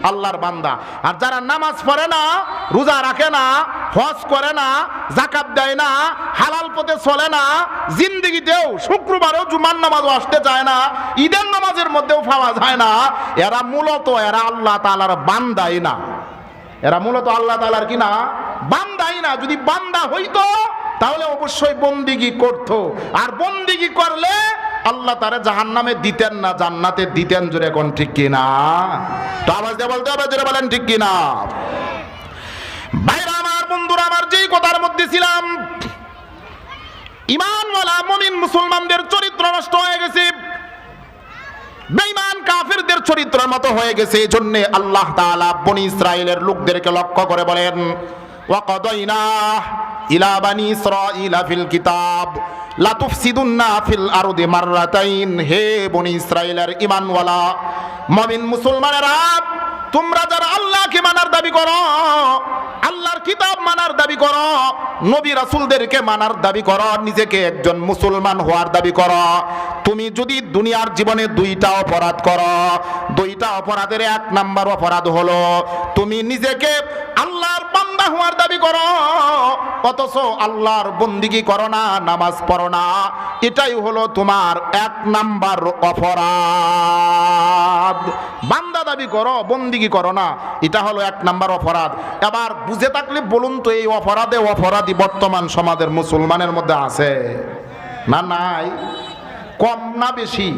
আল্লাহর বান্দা। আর যারা নামাজ পড়ে না, রোজা রাখে না, হজ করে না, যাকাত দেয় না, হালাল পথে চলে না, জিন্দেগিতেও শুক্রবারেও জুমার নামাজও আসতে চায় না, ঈদের নামাজের মধ্যেও পাওয়া যায় না, এরা মূলত আল্লাহ তাআলার বান্দাই না। এরা মূলত আল্লাহ তাআলার কি না? বান্দাই না। যদি বান্দা হইতো তাহলে অবশ্যই বন্দিগি করতো, আর বন্দিগি করলে আল্লাহ তারা জাহান্নামে দিতেন না, জান্নাতে দিতেন। জোরে কোন ঠিক কিনা? তো আওয়াজ দিয়ে বলতে হবে, জোরে বলেন ঠিক কিনা? ভাইরা আমার, বন্ধুরা আমার, যেই কথার মধ্যে ছিলাম, ঈমানওয়ালা মুমিন মুসলমানদের চরিত্র নষ্ট হয়ে গেছে, বেঈমান কাফিরদের চরিত্রের মতো হয়ে গেছে। এজন্য আল্লাহ তাআলা বনি ইসরাইলের লোকদেরকে লক্ষ্য করে বলেন, ওয়াকাদাইনা ইলা বানি ইসরাঈলা ফিল কিতাব লা তুফসিদুন্না ফিল আরদি মাররাতাইন। হে বনি ইসরাইলের ঈমানওয়ালা মুমিন মুসলমানেরা, তোমরা যারা আল্লাহকে মানার দাবি করো, আল্লাহর কিতাব মানার দাবি করো, নবী রাসূলদেরকে মানার দাবি করো, নিজেকে একজন মুসলমান হওয়ার দাবি করো, তুমি যদি দুনিয়ার জীবনে দুইটা অপরাধ করো, দুইটা অপরাধের এক নাম্বার অপরাধ হলো তুমি নিজেকে আল্লাহর বান্দা হওয়ার দাবি করো, অথচ আল্লাহর বন্দিগি করো না, নামাজ পড়ো না, এটাই হলো তোমার এক নাম্বার অপরাধ। বান্দা দাবি করো, বন্দিগি করো না, এটা হলো এক নাম্বার অপরাধ। এবার বুঝে থাকলে বলুন তো, এই অপরাধী বর্তমান সমাজের মুসলমানের মধ্যে আছে না নাই? কম না বেশি?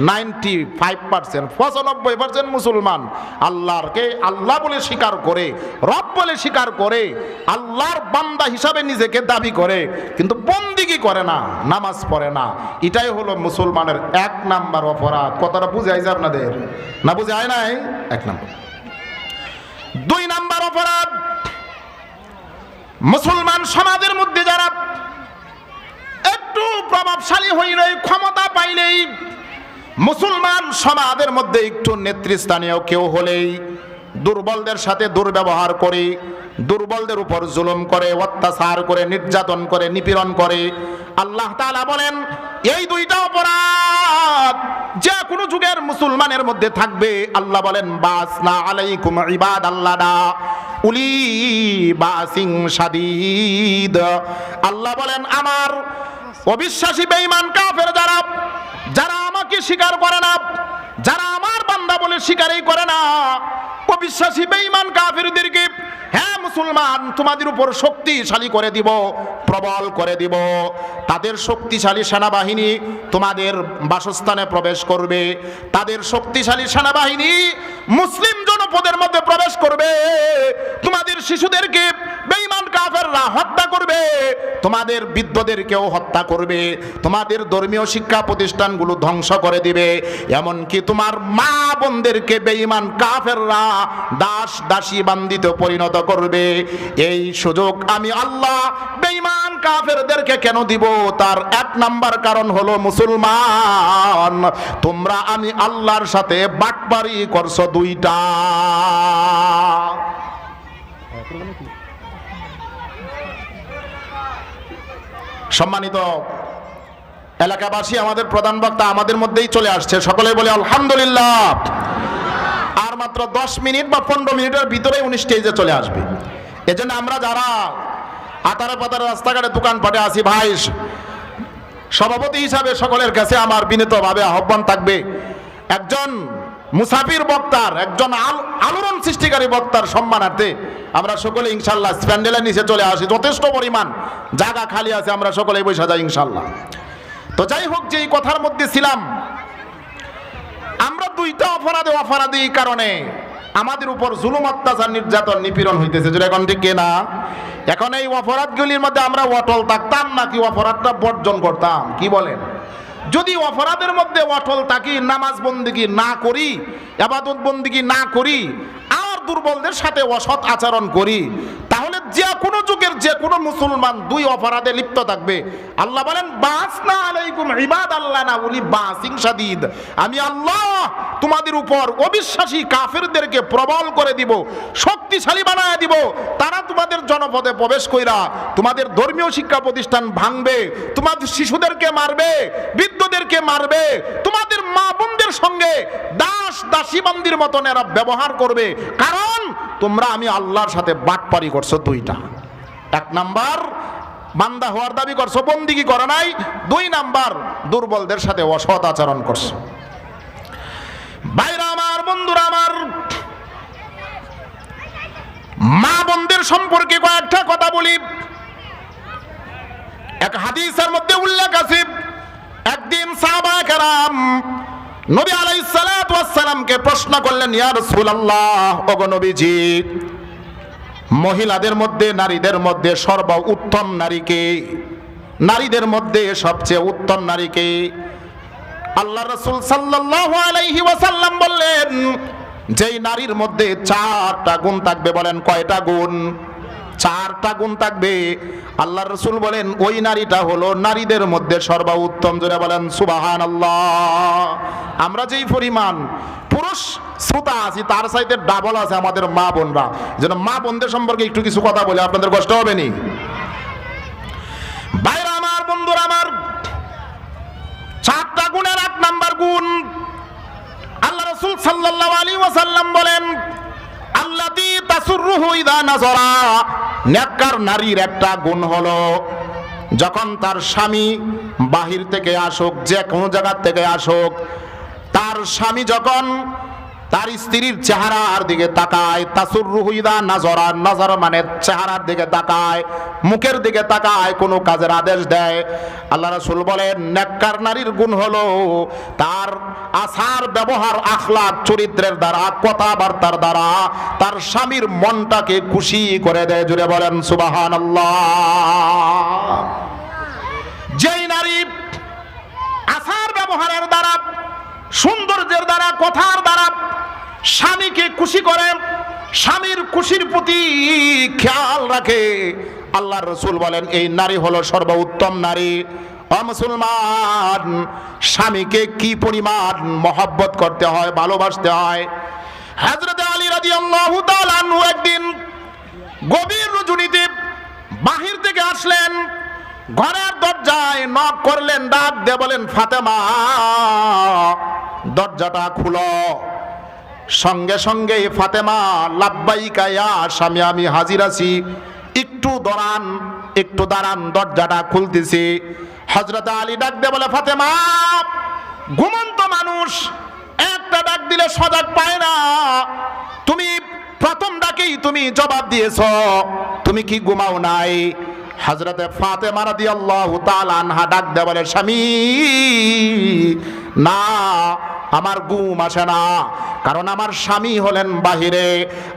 95%, 95% মুসলমান আল্লাহকে আল্লাহ বলে স্বীকার করে, রব বলে স্বীকার করে, আল্লাহর বান্দা হিসাবে নিজেকে দাবি করে, কিন্তু বন্দিগি করে না, নামাজ পড়ে না। এটাই হলো মুসলমানের এক নাম্বার অপরাধ। কথাটা বুঝে আইছে আপনাদের? না বুঝে আয় নাই? এক নাম্বার। দুই নাম্বার অপরাধ, মুসলমান সমাজের মধ্যে যারা একটু প্রভাবশালী হইলেই, ক্ষমতা পাইলেই, মুসলমান সমাজের মধ্যে একটু নেতৃস্থানীয় কেউ হলেই দুর্বলদের সাথে দুর্ব্যবহার করে, দুর্বলদের উপর জুলুম করে, অত্যাচার করে, নির্যাতন করে, নিপীড়ন করে। আল্লাহ তাআলা বলেন, এই দুইটা অপরাধ যে কোনো যুগের মুসলমানের মধ্যে থাকবে। আল্লাহ বলেন, বাসনা আলাইকুম ইবাদাল্লাহ উলি বাসিং শাদীদ। আল্লাহ বলেন, আমার অবিশ্বাসী বেঈমান কাফের যারা আমাকে স্বীকার করে না, যারা আমার বান্দা বলে স্বীকারই করে না, অবিশ্বাসী বেঈমান কাফেরদেরকে, হ্যাঁ মুসলমান, তোমাদের উপর শক্তিশালী করে দিব, প্রবল করে দিব। তাদের শক্তিশালী সেনাবাহিনী তোমাদের বাসস্থানে প্রবেশ করবে, তাদের শক্তিশালী সেনাবাহিনী মুসলিম জনপদের মধ্যে প্রবেশ করবে, তোমাদের শিশুদেরকে বেঈমান কাফেররা হত্যা করবে, তোমাদের বৃদ্ধদেরকেও হত্যা করবে, তোমাদের ধর্মীয় শিক্ষা প্রতিষ্ঠানগুলো ধ্বংস করে দিবে, এমনকি তোমার মা বোনদেরকে বেঈমান কাফেররা দাস দাসী বান্দিতে পরিণত করবে। এই সুযোগ আমি আল্লাহ বেঈমান কাফেরদেরকে কেন দিব? তার এক নাম্বার কারণ হলো, মুসলমান তোমরা আমি আল্লাহর সাথে বাটপারি করছো দুইটা। সম্মানিত এলাকাবাসী, আমাদের প্রধান বক্তা আমাদের মধ্যেই চলে আসছে, সকলে বলে আলহামদুলিল্লাহ। আর মাত্র 10 মিনিট বা 15 মিনিটের ভিতরেই উনি স্টেজে চলে আসবে। এজন্য আমরা যারা আতারে পাতারে রাস্তাঘাটে দোকানপাটে আসি, ভাই সভাপতি হিসাবে সকলের কাছে আমার বিনীতভাবে আহ্বান থাকবে, একজন মুসাফির বক্তার, একজন আলোড়ন সৃষ্টিকারী বক্তার সম্মানার্থে আমরা সকলে ইনশাল্লাহ প্যান্ডেলের নিচে চলে আসি। যথেষ্ট পরিমাণ জায়গা খালি আছে, আমরা সকলে বসে যাই ইনশাল্লাহ। তো যাই হোক, যে এই কথার মধ্যে ছিলাম, আমরা দুইটা অপরাধী কারণে আমাদের উপর জুলুম, অত্যাচার, নির্যাতন, নিপীড়ন হইতেছে। যেটা এখন ঠিক না? এখন এই অপরাধগুলির মধ্যে আমরা অটল থাকতাম নাকি অপরাধটা বর্জন করতাম? কি বলেন? যদি অপরাধের মধ্যে অটল থাকি, নামাজ বন্দিগি না করি, ইবাদত বন্দিগি না করি, আর দুর্বলদের সাথে অসৎ আচরণ করি, তাহলে যে কোনো যুগের যে কোনো মুসলমান দুই অপরাধে লিপ্ত থাকবে। আল্লাহ বলেন বাসনা আলাইকুম ইবাদাল্লাহ না উলি বাসিন শাদীদ, আমি আল্লাহ তোমাদের উপর অবিশ্বাসী কাফেরদেরকে প্রবল করে দিব, শক্তিশালী বানায় দিব। তারা তোমাদের জনপদে প্রবেশ কইরা তোমাদের ধর্মীয় শিক্ষা প্রতিষ্ঠান ভাঙবে, তোমাদের শিশুদেরকে মারবে, বৃদ্ধদেরকে মারবে, তোমাদের মা বোনদের সঙ্গে দাস দাসীবান্দির মতন এরা ব্যবহার করবে। কারণ তোমরা আমি আল্লাহর সাথে বাটপারি করছো দুইটা। এক নাম্বার বান্দা হওয়ার দাবি করছো, বন্দিগি করো নাই। দুই নাম্বার দুর্বলদের সাথে অসৎ আচরণ করছো। ভাইরা আমার, বন্ধুরা আমার, মা বোনদের সম্পর্কে কয়েকটা কথা বলি। এক হাদিসের মধ্যে উল্লেখ আছে, একদিন সাহাবায়ে কেরাম নবী আলাইহিস সালাতু ওয়াস সালামকে প্রশ্ন করলেন, ইয়া রাসূলুল্লাহ, ওগো নবীজি, মহিলাদের মধ্যে নারীদের মধ্যে সর্বোত্তম নারীকে, নারীদের মধ্যে সবচেয়ে উত্তম নারীকে? আল্লাহ রাসূল সাল্লাল্লাহু আলাইহি ওয়াসাল্লাম বললেন, যেই নারীর মধ্যে চারটা গুণ থাকবে। বলেন কয়টা গুণ? চারটা গুণ থাকবে। আল্লাহ রাসূল বলেন ওই নারীটা হলো নারীদের মধ্যে সর্বোত্তম। জোরে বলেন সুবহানাল্লাহ। আমরা যেই পরিমাণ পুরুষ শ্রোতা আছি তার চাইতে ডাবল আছে আমাদের মা বোনরা। যেন মা বোনদের সম্পর্কে একটু কিছু কথা বলে আপনাদের কষ্ট হবে নি? ভাইরা আমার, বন্ধুরা আমার, চারটা গুণের এক নাম্বার গুণ আল্লাহ রাসূল সাল্লাল্লাহু আলাইহি ওয়াসাল্লাম বলেন, আল্লাতী তাসুররুহু ইযা নাযারা। নেককার নারীর একটা গুণ হলো যখন তার স্বামী বাহির থেকে আসুক, যে কোনো জায়গা থেকে আসুক, তার স্বামী যখন তার স্ত্রীর চেহারার দিকে তাকায়, তাসুররুহু ইযা নাযারা, নজর মানে চেহারার দিকে তাকায়, মুখের দিকে তাকায়, কোনো কাজের আদেশ দেয়। আল্লাহ রাসূল বলেন নেককার নারীর গুণ হলো তার আচার ব্যবহার আখলাক চরিত্রের দ্বারা, কথাবার্তার দ্বারা তার স্বামীর মনটাকে খুশি করে দেয়। জুড়ে বলেন সুবহানাল্লাহ। যেই নারী আচার ব্যবহারের দ্বারা, সৌন্দর্যের দ্বারা, কথার দ্বারা স্বামীকে খুশি করে, স্বামীর খুশির প্রতি খেয়াল রাখে, আল্লাহর রাসূল বলেন এই নারী হলো সর্বোত্তম নারী। ও মুসলমান, স্বামীকে কি পরিমাণ মহব্বত করতে হয়, ভালোবাসতে হয়। হযরত আলী রাদিয়াল্লাহু তাআলা আনহু একদিন গভীর রজনীতে বাহির থেকে আসলেন, ঘরের দরজায় নক করলেন, ডাক দিয়ে বলেন ফাতেমা, দরজাটা খুলো। সঙ্গে সঙ্গে ফাতেমা লাব্বাইকা ইয়া স্বামী, আমি হাজির আছি, একটু দাঁড়ান, একটু দাঁড়ান, দরজাটা খুলতেছি। হযরত আলী ডাক দিয়ে বলে ফাতেমা, ঘুমন্ত মানুষ একটা ডাক দিলে সজাগ পায় না, তুমি প্রথম ডাকেই তুমি জবাব দিয়েছ, তুমি কি ঘুমাও নাই? হযরতে ফাতেমা রাদিয়াল্লাহু তাআলা আনহা ডাক দিয়ে বলে স্বামী, না, আমার ঘুম আসে না, কারণ আমার স্বামী হলেন বাহিরে।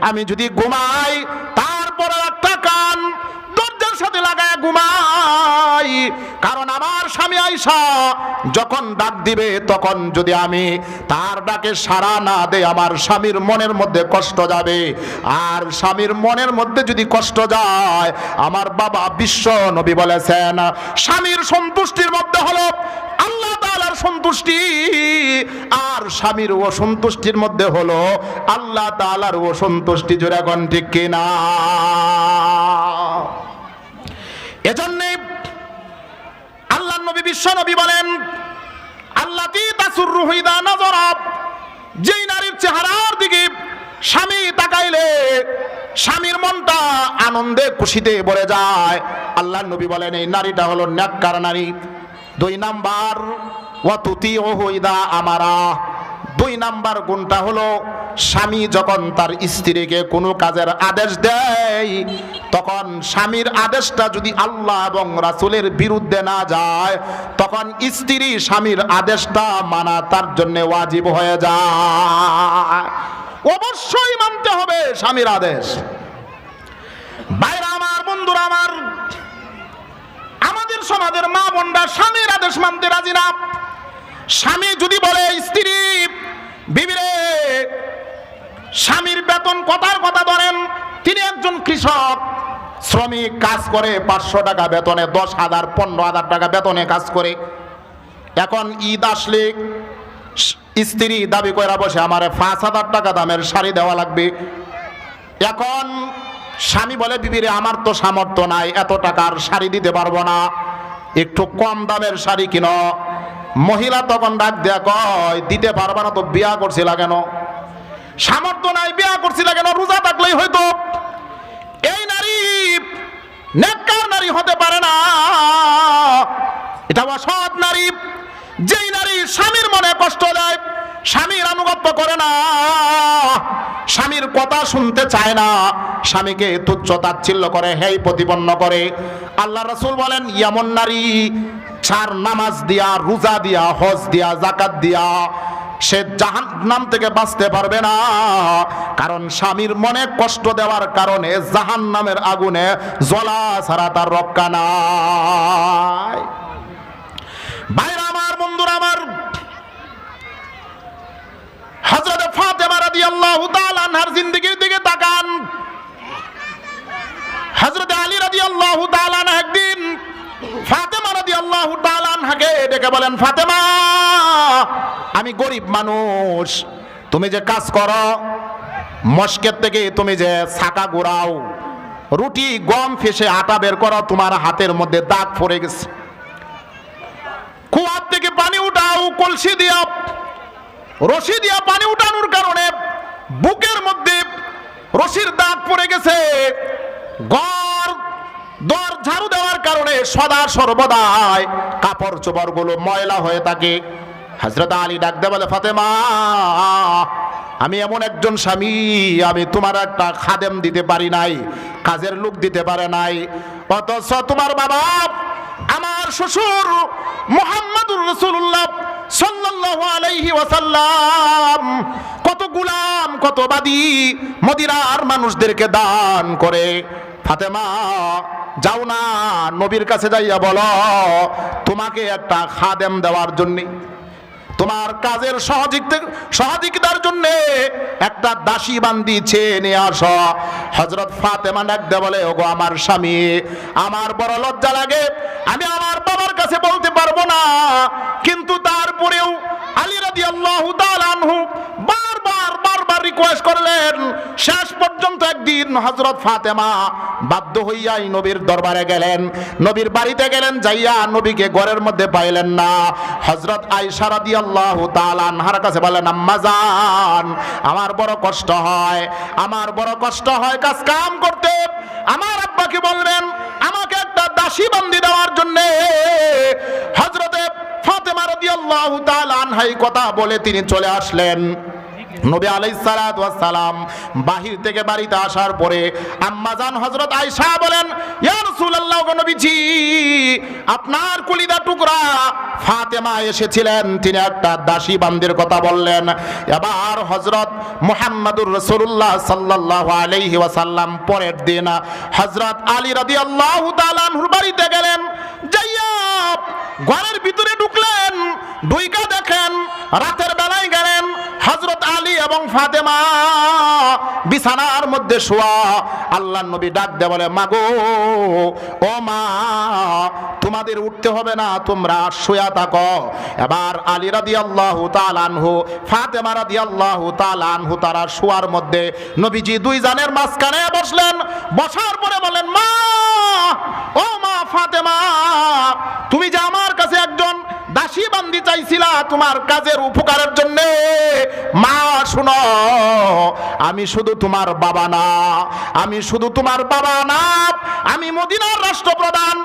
আমি যদি ঘুমাই তারপরে একটা কান দরজার সাথে লাগায় ঘুমাই, কারণ আমার স্বামী আয়েশা যখন ডাক দিবে তখন যদি আমি তার ডাকে সাড়া না দেই আমার স্বামীর মনের মধ্যে কষ্ট যাবে, আর স্বামীর মনের মধ্যে যদি কষ্ট যায়, আমার বাবা বিশ্ব নবী বলেছেন স্বামীর সন্তুষ্টির মধ্যে হলো আল্লাহ তাআলার সন্তুষ্টি, আর স্বামীর অসন্তুষ্টির মধ্যে হলো আল্লাহ তাআলার অসন্তুষ্টি। জোরে কোন ঠিক কিনা? এজন্যে আল্লাহ নবী বিশ্ব নবী বলেন আল্লাতী তাসুররুহু ইযা নাযারা, যেই নারীর চেহারার দিকে স্বামী তাকাইলে স্বামীর মনটা আনন্দে খুশিতে ভরে যায়, আল্লাহ নবী বলেন এই নারীটা হলো নেককার নারী। দুই নাম্বার ওয়া তুতিউহু ইযা আমারা, দুই নাম্বার গুণটা হলো স্বামী যখন তার স্ত্রীকে কোনো কাজের আদেশ দেয়, তখন স্বামীর আদেশটা যদি আল্লাহ এবং রাসূলের বিরুদ্ধে না যায়, তখন স্ত্রী স্বামীর আদেশটা মানা তার জন্য ওয়াজিব হয়ে যায়। অবশ্যই মানতে হবে স্বামীর আদেশ। ভাইরা আমার, বন্ধুরা আমার, আমাদের সমাজের মা বোনরা স্বামীর আদেশ মানতে রাজি না। স্বামী যদি বলে স্ত্রী, বিবিরে, স্বামীর বেতন কথার কথা ধরেন, তিনি একজন কৃষক, শ্রমিক কাজ করে 500 টাকা বেতনে, 10,000 15,000 টাকা বেতনে কাজ করে। এখন ঈদ আসলে স্ত্রী দাবি করে বসে আমারে 5,000 টাকা দামের শাড়ি দেওয়া লাগবে। এখন স্বামী বলে বিবিরে আমার তো সামর্থ্য নাই, এত টাকার শাড়ি দিতে পারবো না, একটু কম দামের শাড়ি কিনো। মহিলা তখন ডাক দেয়া কয় দিতে পারবা না তো বিয়া করছিলা কেন? সামর্থ্য নাই বিয়া করছিলা কেন? রোজা থাকলেই হয়তো। এই নারী নেককার নারী হতে পারে না, এটা অসৎ নারী। যেই নারী স্বামীর মনে কষ্ট দেয়, স্বামীর আনুগত্য করে না, স্বামীর কথা শুনতে চায় না, স্বামীকে তুচ্ছ তাচ্ছিল্য করে, হেয় প্রতিপন্ন করে, আল্লাহ রাসূল বলেন এমন নারী 4 নামাজ দিয়া, রোজা দিয়া, হজ দিয়া, যাকাত দিয়া সে জাহান্নাম থেকে বাঁচতে পারবে না। কারণ স্বামীর মনে কষ্ট দেওয়ার কারণে জাহান্নামের আগুনে জ্বলা ছাড়া তার রক্ষা নাই। ভাইরা আমার, বন্ধুরা আমার, হযরত ফাতেমা রাদিয়াল্লাহু তাআলা আনহার জিন্দেগীর দিকে তাকান। হযরত আলী রাদিয়াল্লাহু তাআলা আনহু একদিন ফাতেমা রাদিয়াল্লাহু তাআলা আনহাকে ডেকে বলেন, ফাতেমা, আমি গরিব মানুষ, তুমি যে কাজ করো, মস্কের থেকে তুমি যে ছাকা ঘোরাও, রুটি গম ফেসে আটা বের করো, তোমার হাতের মধ্যে দাগ পড়ে গেছে। কুয়ার থেকে পানি উঠাও, কলসি দিয়া রশি দিয়া পানি উঠানোর কারণে বুকের মধ্যে রশির দাগ পড়ে গেছে। ঘর দর ঝাড়ু দেওয়ার কারণে সদা সর্বদাই কাপড় চোপড় গুলো ময়লা হয়ে থাকে। হযরত আলী ডাক দিয়ে বলে, ফাতেমা, আমি এমন একজন স্বামী, আমি তোমার একটা খাদেম দিতে পারি নাই, কাজের লোক দিতে পারে নাই, অথচ তোমার বাবা আমার শ্বশুর মুহাম্মদুর রাসূলুল্লাহ সাল্লাল্লাহু আলাইহি ওয়াসাল্লাম কত গোলাম, কত বাদী মদিনার মানুষদেরকে দান করে। ফাতেমা, যাও না, নবীর কাছে যাইয়া বলো তোমাকে একটা খাদেম দেওয়ার জন্য, তোমার কাজের সহযোগিতার জন্য একটা দাসী বান্দি চেয়ে নিয়ে আসো। হযরত ফাতেমা ডাকতে বলে, ওগো আমার স্বামী, আমার বড় লজ্জা লাগে, আমি আমার বাবার কাছে বলতে পারবো না, কিন্তু তারপরেও আলী রাদিয়াল্লাহু তাআলা আনহু বারবার রিকোয়েস্ট করলেন। শেষ পর্যন্ত একদিন হযরত ফাতেমা বাধ্য হইয়াই নবীর দরবারে গেলেন, নবীর বাড়িতে গেলেন, যাইয়া নবীকে ঘরের মধ্যে পাইলেন না। হযরত আয়েশা রাদিয়াল্লাহু তাআলা আনহার কাছে বলেন, আম্মা জান, আমার বড় কষ্ট হয়, আমার বড় কষ্ট হয় কাজ কাম করতে। আমার আব্বাকে বলবেন আমাকে একটা দাসী বান্দি দেওয়ার জন্য। হযরতে ফাতেমা রাদিয়াল্লাহু তাআলা আনহা এই কথা বলে তিনি চলে আসলেন। নবী আলাইহিস সালাতু ওয়াস সালাম বাহির থেকে বাড়িতে আসার পরে আম্মাজান হযরত আয়েশা বলেন, ইয়া রাসূলুল্লাহ, গো নবীজি, আপনার কলিজা টুকরা ফাতেমা এসেছিলেন, তিনি একটা দাসী বান্দির কথা বললেন। এবার হযরত মুহাম্মদুর রাসূলুল্লাহ সাল্লাল্লাহু আলাইহি ওয়াসাল্লাম পরের দিন হযরত আলী রাদিয়াল্লাহু তাআলা আনহুর বাড়িতে গেলেন। যাইয়া ঘরের ভিতরে ঢুকলেন, ঢুইকা দেখেন রাতের বেলায় গেলেন হযরত আলী এবং ফাতেমা বিছানার মধ্যে শোয়া। আল্লাহর নবী ডাক দিয়ে বলে, মাগো, ও মা, তোমাদের উঠতে হবে না, তোমরা শুয়া থাকো। এবার আলী রাদিয়াল্লাহু তাআলা আনহু, ফাতেমা রাদিয়াল্লাহু তাআলা আনহু তারা শোয়ার মধ্যে নবীজি দুই জানের মাঝখানে বসলেন। বসার পরে বলেন, মা, ও মা ফাতেমা, তুমি যে আমার কাছে একজন দাসী বান্দি চাইছিলা তোমার কাজের উপকারের জন্য, মা শুনো, আমি শুধু তোমার বাবা না, আমি শুধু তোমার বাবা না, আমি মদিনার রাষ্ট্রপ্রধান,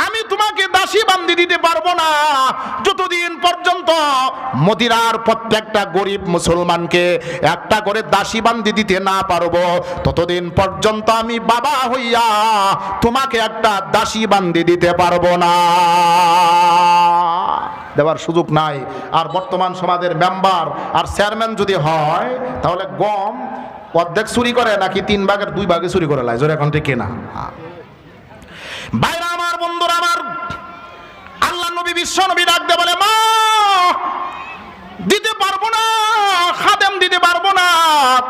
আমি তোমাকে দাসী বান্দি দিতে পারবো না যতদিন পর্যন্ত মদিনার প্রত্যেকটা গরিব মুসলমানকে একটা করে দাসী বান্দি দিতে না পারবো, ততদিন পর্যন্ত আমি বাবা হইয়া তোমাকে একটা দাসী বান্দি দিতে পারবো না, দেওয়ার সুযোগ নাই। আর বর্তমান সমাজের মেম্বার আর চেয়ারম্যান যদি হয়, তাহলে গম অর্ধেক চুরি করে নাকি 3 ভাগের 2 ভাগে চুরি করে লাই, এখন ঠিক না? ভাইরা আমার, বন্ধুরা আমার, আল্লাহ নবী বিশ্ব নবী ডাক দিয়ে বলে, মা, দিতে পারবো না, খাদেম দিতে পারবো না,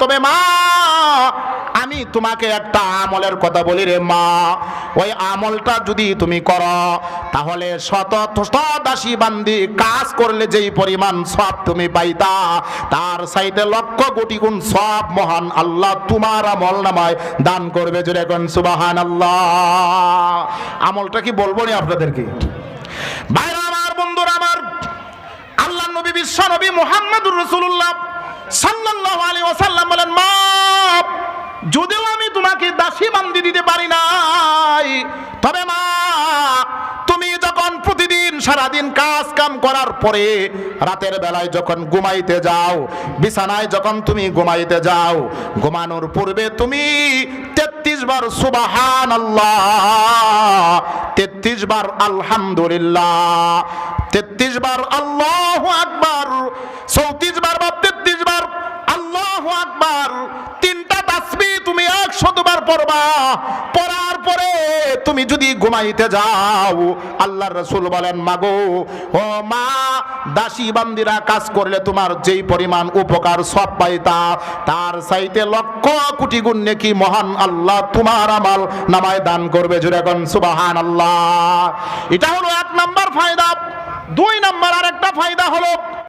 তবে মা, আমি আমি তোমাকে একটা আমলের কথা বলি রে মা, ওই আমলটা যদি তুমি করো তাহলে শত দাসী বান্দি কাজ করলে যেই পরিমাণ সব তুমি পাইতা, তার চাইতে লক্ষ কোটি গুণ সব মহান আল্লাহ তোমার আমল নামায় দান করবে। জোরে এখন সুবহানাল্লাহ। আমলটা কি বলবো না আপনাদেরকে? ভাইরা আমার, বন্ধুরা আমার, আল্লাহ নবী বিশ্ব নবী মুহাম্মদুর রাসূলুল্লাহ সাল্লাল্লাহু আলাইহি ওয়াসাল্লাম বলেন, মা যদিও আমি তোমাকে দাসী বান্দি দিতে পারি নাই, তবে মা তুমি যখন প্রতিদিন সারাদিন কাজ কাম করার পরে রাতের বেলায় যখন ঘুমাইতে যাও, বিছানায় যখন তুমি ঘুমাইতে যাও, ঘুমানোর পূর্বে তুমি 33 বার সুবহানাল্লাহ, 33 বার আলহামদুলিল্লাহ, 33 বার আল্লাহু আকবার, 34 বার বা 33 বার আল্লাহু আকবার, তিনটা তাসবিহ তুমি 100 বার পড়বা। পড়ার পরে তুমি যদি ঘুমাইতে যাও, আল্লাহর রাসূল বলেন, মাগো ও মা, দাসী বান্দিরা কাজ করলে তোমার যেই পরিমাণ উপকার সব পাইতা, তার চাইতে লক্ষ কোটি গুণ নেকি মহান আল্লাহ তোমার আমল নামায় দান করবে। জোরে কোন সুবহানাল্লাহ। এটা হলো 1 নাম্বার ফায়দা। 2 নাম্বার আরেকটা ফায়দা হলো